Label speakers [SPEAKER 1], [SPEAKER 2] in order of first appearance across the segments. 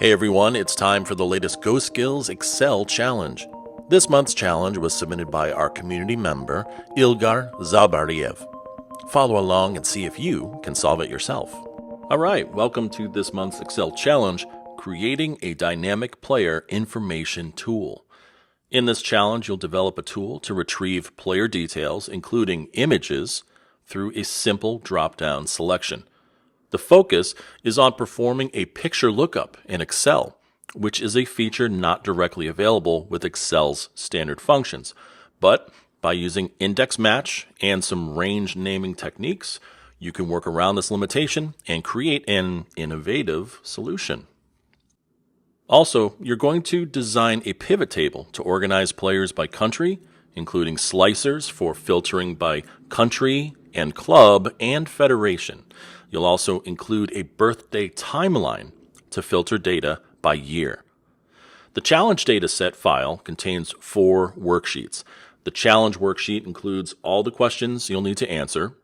[SPEAKER 1] Hey everyone, it's time for the latest GoSkills Excel challenge. This month's challenge was submitted by our community member, Ilgar Zarbaliyev. Follow along and see if you can solve it yourself. Alright, welcome to this month's Excel challenge, creating a dynamic player information tool. In this challenge, you'll develop a tool to retrieve player details, including images, through a simple drop-down selection. The focus is on performing a picture lookup in Excel, which is a feature not directly available with Excel's standard functions. But by using index match and some range naming techniques, you can work around this limitation and create an innovative solution. Also, you're going to design a pivot table to organize players by country, including slicers for filtering by country and club and federation. You'll also include a birthday timeline to filter data by year. The challenge dataset file contains 4 worksheets. The challenge worksheet includes all the questions you'll need to answer.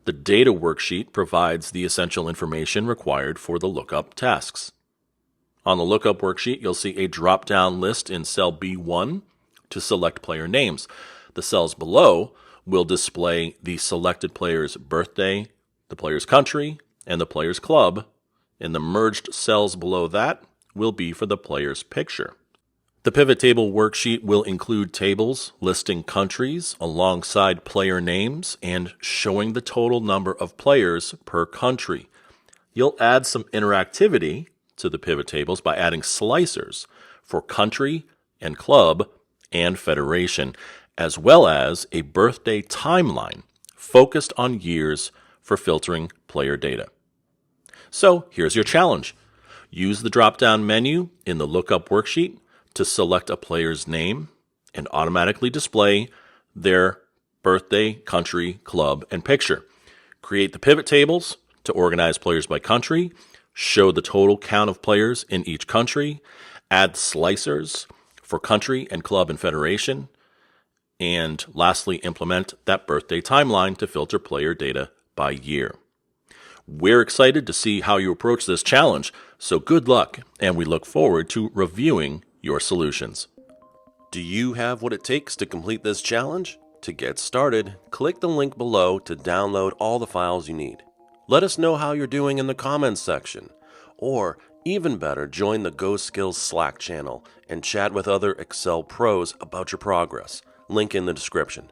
[SPEAKER 1] The data worksheet provides the essential information required for the lookup tasks. On the lookup worksheet, you'll see a drop-down list in cell B1 to select player names. The cells below will display the selected player's birthday, the player's country, and the player's club, and the merged cells below that will be for the player's picture. The pivot table worksheet will include tables listing countries alongside player names and showing the total number of players per country. You'll add some interactivity to the pivot tables by adding slicers for country and club and federation, as well as a birthday timeline focused on years for filtering player data. So here's your challenge. Use the drop-down menu in the lookup worksheet to select a player's name and automatically display their birthday, country, club, and picture. Create the pivot tables to organize players by country, show the total count of players in each country, add slicers for country and club and federation, and lastly, implement that birthday timeline to filter player data by year. We're excited to see how you approach this challenge, so good luck, and we look forward to reviewing your solutions. Do you have what it takes to complete this challenge? To get started, click the link below to download all the files you need. Let us know how you're doing in the comments section, or even better, join the GoSkills Slack channel and chat with other Excel pros about your progress. Link in the description.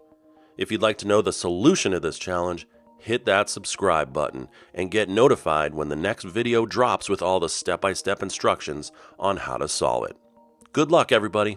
[SPEAKER 1] If you'd like to know the solution to this challenge, hit that subscribe button and get notified when the next video drops with all the step-by-step instructions on how to solve it. Good luck, everybody!